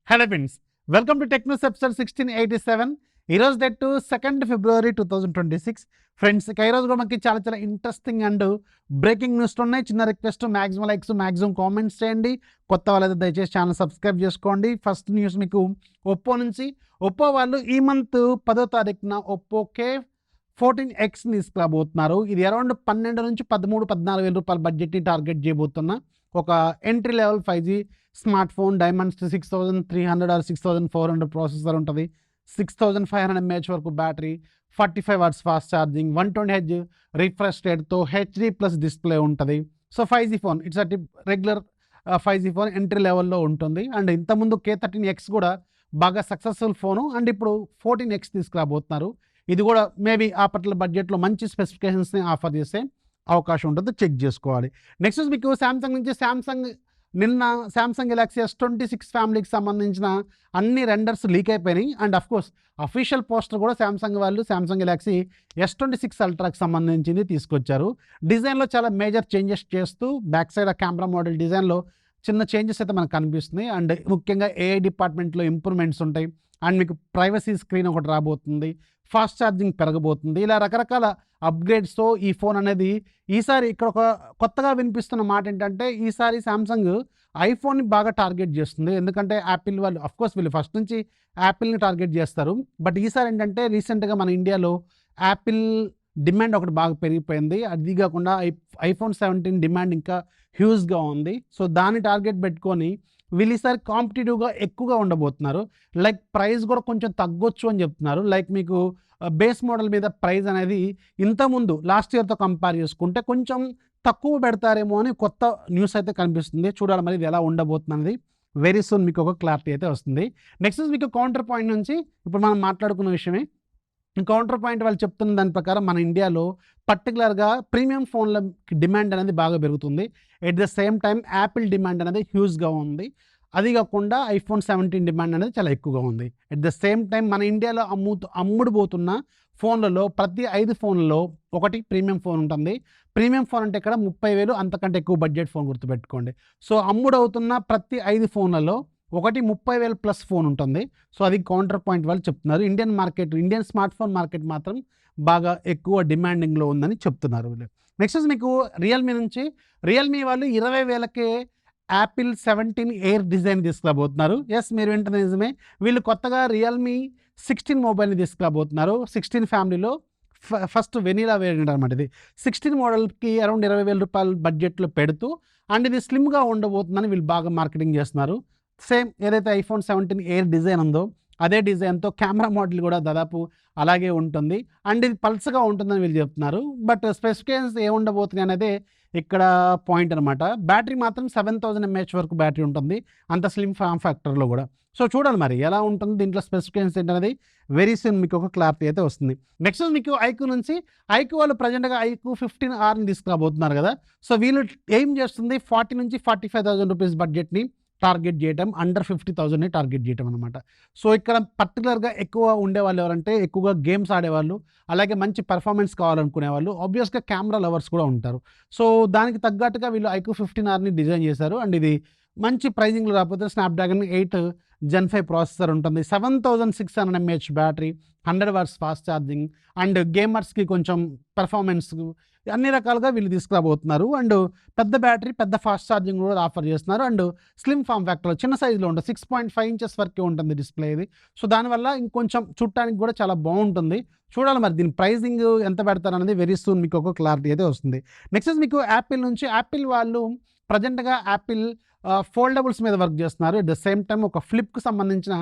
Hello friends, welcome to Technos episode 1687. ఈరోజు date 2nd February 2026. Friends, ఇక ఈరోజు కూడా మనకి చాలా ఇంట్రెస్టింగ్ అండ్ బ్రేకింగ్ న్యూస్లు ఉన్నాయి. చిన్న request, maximum likes, maximum comments చేయండి. కొత్త వాళ్ళైతే దయచేసి ఛానల్ సబ్స్క్రైబ్ చేసుకోండి. ఫస్ట్ న్యూస్ మీకు ఒప్పో నుంచి. ఒప్పో వాళ్ళు ఈ మంత్ 10వ తారీఖున ఒప్పో K14X తీసుకురాబోతున్నారు. ఇది అరౌండ్ 12 నుంచి 13-14 వేల రూపాయల బడ్జెట్ని టార్గెట్ చేయబోతున్న ఒక entry level 5G smart phone. Dimensity 6300 or 6400 processor ఉంటుంది. 6500 mAh వరకు battery, 45 watts fast charging, 120Hz refresh రేట్తో హెచ్డి ప్లస్ డిస్ప్లే ఉంటుంది. So 5G phone, it's at regular 5G phone entry లెవెల్లో ఉంటుంది. అండ్ ఇంతకుముందు K13X కూడా బాగా సక్సెస్ఫుల్ ఫోను. అండ్ ఇప్పుడు 14X తీసుకురాబోతున్నారు. ఇది కూడా మేబీ ఆ పర్టికులర్ బడ్జెట్లో మంచి స్పెసిఫికేషన్స్ని ఆఫర్ చేసే అవకాశం ఉంటుంది, చెక్ చేసుకోవాలి. నెక్స్ట్ మీకు శాంసంగ్ నుంచి. నిన్న శాంసంగ్ గెలాక్సీ S26 ఫ్యామిలీకి సంబంధించిన అన్ని రెండర్స్ లీక్ అయిపోయినాయి. అండ్ అఫ్కోర్స్ అఫీషియల్ పోస్టర్ కూడా శాంసంగ్ వాళ్ళు శాంసంగ్ గెలాక్సీ S26 అల్ట్రాకి సంబంధించింది తీసుకొచ్చారు. డిజైన్లో చాలా మేజర్ చేంజెస్ చేస్తూ బ్యాక్ సైడ్ ఆ కెమెరా మోడల్ డిజైన్లో చిన్న చేంజెస్ అయితే మనకు కనిపిస్తున్నాయి. అండ్ ముఖ్యంగా AI డిపార్ట్మెంట్లో ఇంప్రూవ్మెంట్స్ ఉంటాయి. అండ్ మీకు ప్రైవసీ స్క్రీన్ ఒకటి రాబోతుంది, ఫాస్ట్ ఛార్జింగ్ పెరగబోతుంది. ఇలా రకరకాల అప్గ్రేడ్స్తో ఈ ఫోన్ అనేది ఈసారి ఇక్కడ ఒక కొత్తగా వినిపిస్తున్న మాట ఏంటంటే, ఈసారి శాంసంగ్ ఐఫోన్ని బాగా టార్గెట్ చేస్తుంది. ఎందుకంటే యాపిల్ వాళ్ళు అఫ్కోర్స్ వీళ్ళు ఫస్ట్ నుంచి యాపిల్ని టార్గెట్ చేస్తారు. బట్ ఈసారి ఏంటంటే రీసెంట్గా మన ఇండియాలో యాపిల్ డిమాండ్ ఒకటి బాగా పెరిగిపోయింది. అది కాకుండా iPhone 17 డిమాండ్ ఇంకా హ్యూజ్గా ఉంది. సో దాన్ని టార్గెట్ పెట్టుకొని వీళ్ళు ఈసారి కాంపిటేటివ్గా ఎక్కువగా ఉండబోతున్నారు. లైక్ ప్రైస్ కూడా కొంచెం తగ్గొచ్చు అని చెప్తున్నారు. లైక్ మీకు బేస్ మోడల్ మీద ప్రైస్ అనేది ఇంతకుముందు లాస్ట్ ఇయర్తో కంపేర్ చేసుకుంటే కొంచెం తక్కువ పెడతారేమో అని కొత్త న్యూస్ అయితే కనిపిస్తుంది. చూడాలి మరి ఇది ఎలా ఉండబోతుంది అనేది. వెరీ సూన్ మీకు ఒక క్లారిటీ అయితే వస్తుంది. నెక్స్ట్ మీకు కౌంటర్ పాయింట్ నుంచి ఇప్పుడు మనం మాట్లాడుకున్న విషయమే. కౌంటర్ పాయింట్ వాళ్ళు చెప్తున్న దాని ప్రకారం మన ఇండియాలో పర్టికులర్గా ప్రీమియం ఫోన్ల డిమాండ్ అనేది బాగా పెరుగుతుంది. At the same time Apple demand అనేది హ్యూజ్గా ఉంది. అది కాకుండా iPhone 17 డిమాండ్ అనేది చాలా ఎక్కువగా ఉంది. ఎట్ ద సేమ్ టైం మన ఇండియాలో అమ్ముడుపోతున్న ఫోన్లలో ప్రతి 5 ఫోన్లలో ఒకటి ప్రీమియం ఫోన్ ఉంటుంది. ప్రీమియం ఫోన్ అంటే ఇక్కడ 30,000 అంతకంటే ఎక్కువ బడ్జెట్ ఫోన్ గుర్తుపెట్టుకోండి. సో అమ్ముడవుతున్న ప్రతి 5 ఫోన్లలో ఒకటి 30,000 ప్లస్ ఫోన్ ఉంటుంది. సో అది కౌంటర్ పాయింట్ వాళ్ళు చెప్తున్నారు. ఇండియన్ స్మార్ట్ ఫోన్ మార్కెట్ మాత్రం బాగా ఎక్కువ డిమాండింగ్లో ఉందని చెప్తున్నారు వీళ్ళు. నెక్స్ట్ మీకు రియల్మీ నుంచి. రియల్మీ వాళ్ళు 20,000కే యాపిల్ 17 ఎయిర్ డిజైన్ తీసుకురాబోతున్నారు. ఎస్, మీరు వింటున్న నిజమే. వీళ్ళు కొత్తగా రియల్మీ 16 మొబైల్ని తీసుకురాబోతున్నారు. 16 ఫ్యామిలీలో ఫస్ట్ వెనీలా వేరియంట్ అనమాట. ఇది 16 మోడల్కి అరౌండ్ 20,000 రూపాయల బడ్జెట్లో పెడుతూ అండ్ ఇది స్లిమ్గా ఉండబోతుందని వీళ్ళు బాగా మార్కెటింగ్ చేస్తున్నారు. సేమ్ ఏదైతే iPhone 17 ఎయిర్ డిజైన్ ఉందో అదే డిజైన్తో కెమెరా మోడల్ కూడా దాదాపు అలాగే ఉంటుంది. అండ్ ఇది పల్స్గా ఉంటుందని వీళ్ళు చెప్తున్నారు. బట్ స్పెసిఫికేషన్స్ ఏముండబోతున్నాయి అనేది ఇక్కడ పాయింట్ అనమాట. బ్యాటరీ మాత్రం 7000 mAh వరకు బ్యాటరీ ఉంటుంది, అంత స్లిమ్ ఫామ్ ఫ్యాక్టర్లో కూడా. సో చూడాలి మరి ఎలా ఉంటుంది, దీంట్లో స్పెసిఫికేషన్స్ ఏంటనేది వెరీ సూన్ మీకు ఒక క్లారిటీ అయితే వస్తుంది. నెక్స్ట్ మీకు ఐక్యూ నుంచి. ఐక్యూ వాళ్ళు ప్రజెంట్గా ఐక్యూ 15Rని తీసుకురాబోతున్నారు కదా. సో వీళ్ళు ఏం చేస్తుంది 40 నుంచి 45,000 రూపీస్ బడ్జెట్ని టార్గెట్ చేయటం, అండర్ 50,000ని టార్గెట్ చేయటం అనమాట. సో ఇక్కడ పర్టికులర్గా ఎక్కువ ఉండేవాళ్ళు ఎవరంటే ఎక్కువగా గేమ్స్ ఆడేవాళ్ళు, అలాగే మంచి పెర్ఫార్మెన్స్ కావాలనుకునే వాళ్ళు, ఆబ్వియస్గా కెమెరా లవర్స్ కూడా ఉంటారు. సో దానికి తగ్గట్టుగా వీళ్ళు ఐక్యూ 15Rని డిజైన్ చేశారు. అండ్ ఇది మంచి ప్రైజింగ్లో రాకపోతే స్నాప్డ్రాగన్ 8 Gen 5 ప్రాసెసర్ ఉంటుంది, 7600 mAh battery, 100 watts fast charging and గేమర్స్కి కొంచెం పెర్ఫార్మెన్స్ అన్ని రకాలుగా వీళ్ళు తీసుకురాబోతున్నారు. అండ్ పెద్ద బ్యాటరీ, పెద్ద ఫాస్ట్ ఛార్జింగ్ కూడా ఆఫర్ చేస్తున్నారు. అండ్ స్లిమ్ ఫామ్ ఫ్యాక్టర్ చిన్న సైజులో ఉంటుంది, 6.5 ఇంచెస్ వరకే ఉంటుంది డిస్ప్లే ఇది. సో దానివల్ల ఇంకొంచెం చూడటానికి కూడా చాలా బాగుంటుంది. చూడాలి మరి దీని ప్రైజింగ్ ఎంత పెడతారు అనేది వెరీ సూన్ మీకు ఒక క్లారిటీ అయితే వస్తుంది. నెక్స్ట్ మీకు యాపిల్ నుంచి. యాపిల్ వాళ్ళు ప్రజెంట్గా యాపిల్ ఫోల్డబుల్స్ మీద వర్క్ చేస్తున్నారు. ఎట్ ద సేమ్ టైం ఒక ఫ్లిప్కి సంబంధించిన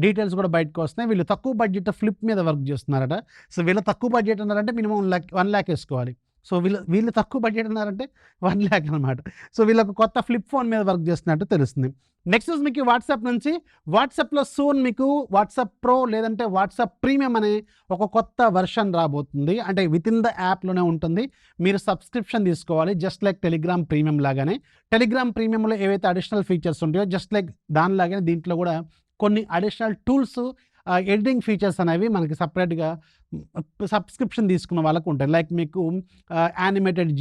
డీటెయిల్స్ కూడా బయటకు వస్తున్నాయి. వీళ్ళు తక్కువ బడ్జెట్ ఫ్లిప్ మీద వర్క్ చేస్తున్నారట. సో వీళ్ళు తక్కువ బడ్జెట్ అన్నారంటే మినిమం 1 lakh వేసుకోవాలి. సో వీళ్ళు తక్కువ బడ్జెట్ అన్నారంటే 1 lakh అనమాట. సో వీళ్ళకు కొత్త ఫ్లిప్ ఫోన్ మీద వర్క్ చేస్తున్నట్టు తెలుస్తుంది. నెక్స్ట్ మీకు వాట్సాప్ నుంచి. వాట్సాప్లో సూన్ మీకు వాట్సాప్ ప్రో లేదంటే వాట్సాప్ ప్రీమియం అనే ఒక కొత్త వెర్షన్ రాబోతుంది. అంటే విత్ ఇన్ ద యాప్లోనే ఉంటుంది, మీరు సబ్స్క్రిప్షన్ తీసుకోవాలి. జస్ట్ లైక్ టెలిగ్రామ్ ప్రీమియం లాగానే. టెలిగ్రామ్ ప్రీమియంలో ఏవైతే అడిషనల్ ఫీచర్స్ ఉంటాయో జస్ట్ లైక్ దానిలాగానే దీంట్లో కూడా కొన్ని అడిషనల్ టూల్స్ ఎడిటింగ్ ఫీచర్స్ అనేవి మనకి సపరేట్గా సబ్స్క్రిప్షన్ తీసుకున్న వాళ్ళకు ఉంటాయి. లైక్ మీకు యానిమేటెడ్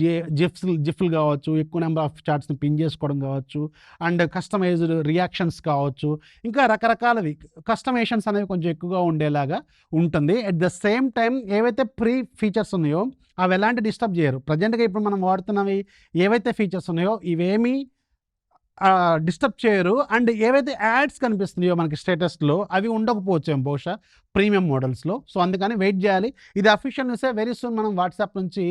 జిఫ్లు కావచ్చు, ఎక్కువ నెంబర్ ఆఫ్ చార్ట్స్ని పిన్ చేసుకోవడం కావచ్చు, అండ్ కస్టమైజ్డ్ రియాక్షన్స్ కావచ్చు, ఇంకా రకరకాలవి కస్టమైజేషన్స్ అనేవి కొంచెం ఎక్కువగా ఉండేలాగా ఉంటుంది. అట్ ద సేమ్ టైం ఏవైతే ప్రీ ఫీచర్స్ ఉన్నాయో అవి ఎలాంటి డిస్టర్బ్ చేయరు. ప్రజెంట్గా ఇప్పుడు మనం వాడుతున్నవి ఏవైతే ఫీచర్స్ ఉన్నాయో ఇవేమీ డిస్టర్బ్ చేయరు. అండ్ ఏవైతే యాడ్స్ కనిపిస్తున్నాయో మనకి స్టేటస్లో అవి ఉండకపోవచ్చేమో బహుశా ప్రీమియం మోడల్స్లో. సో అందుకని వెయిట్ చేయాలి. ఇది అఫీషియల్ న్యూసే. వెరీ సూన్ మనం వాట్సాప్ నుంచి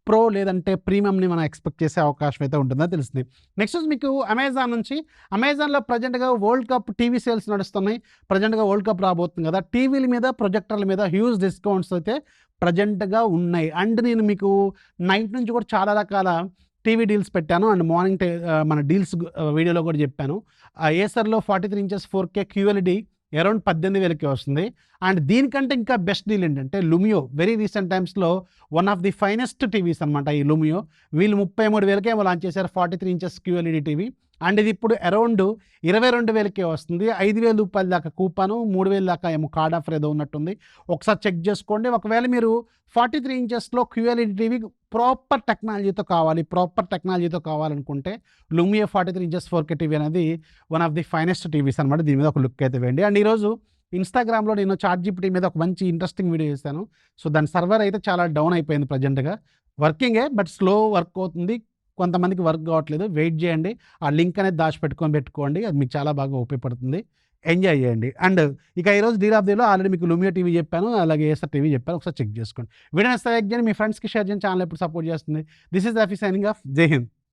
ప్రో లేదంటే ప్రీమియంని మనం ఎక్స్పెక్ట్ చేసే అవకాశం అయితే ఉంటుందని తెలుస్తుంది. నెక్స్ట్ మీకు అమెజాన్ నుంచి. అమెజాన్లో ప్రజెంట్గా వరల్డ్ కప్ టీవీ సేల్స్ నడుస్తున్నాయి. ప్రజెంట్గా వరల్డ్ కప్ రాబోతుంది కదా, టీవీల మీద ప్రొజెక్టర్ల మీద హ్యూజ్ డిస్కౌంట్స్ అయితే ప్రజెంట్గా ఉన్నాయి. అండ్ నేను మీకు నైట్ నుంచి కూడా చాలా రకాల టీవీ డీల్స్ పెట్టాను. అండ్ మార్నింగ్ మన డీల్స్ వీడియోలో కూడా చెప్పాను. ఏసర్లో 43 ఇంచెస్ 4K QLED అరౌండ్ 18,000కి వస్తుంది. అండ్ దీనికంటే ఇంకా బెస్ట్ డీల్ ఏంటంటే లుమియో. వెరీ రీసెంట్ టైమ్స్లో one of the finest TVs అనమాట ఈ లుమియో. వీళ్ళు 33,000కే లాంచ్ చేశారు 43 ఇంచెస్ QLED టీవీ. అండ్ ఇది ఇప్పుడు అరౌండ్ 22,000కే వస్తుంది. 5,000 రూపాయల దాకా కూపను, 3,000 దాకా ఏమో కార్డ్ ఆఫర్ ఏదో ఉన్నట్టుంది. ఒకసారి చెక్ చేసుకోండి. ఒకవేళ మీరు 43 ఇంచెస్లో QLED టీవీ ప్రాపర్ టెక్నాలజీతో కావాలనుకుంటే లుమియో 43 ఇంచెస్ 4K టీవీ అనేది one of the finest TVs అనమాట. దీని మీద ఒక లుక్ అయితే వేయండి. అండ్ ఈరోజు ఇన్స్టాగ్రామ్లో నేను ChatGPT మీద ఒక మంచి ఇంట్రెస్టింగ్ వీడియో చేశాను. సో దాని సర్వర్ అయితే చాలా డౌన్ అయిపోయింది ప్రజెంట్గా. వర్కింగే బట్ స్లో వర్క్ అవుతుంది. కొంతమందికి వర్క్ కావట్లేదు. వెయిట్ చేయండి. ఆ లింక్ అనేది పెట్టుకోండి. అది మీకు చాలా బాగా ఉపయోగపడుతుంది. ఎంజాయ్ చేయండి. అండ్ ఇక ఈరోజు డీల్ ఆఫ్ డేలో ఆల్రెడీ మీకు లుమియో టీవీ చెప్పాను, అలాగే ఏసర్ టీవీ చెప్పాను. ఒకసారి చెక్ చేసుకోండి. వీడియో నచ్చితే లైక్ చేయండి, మీ ఫ్రెండ్స్కి షేర్ చేయండి. ఛానల్ ఎప్పుడు సపోర్ట్ చేస్తుంది. This is Rafi signing off. జై హింద్.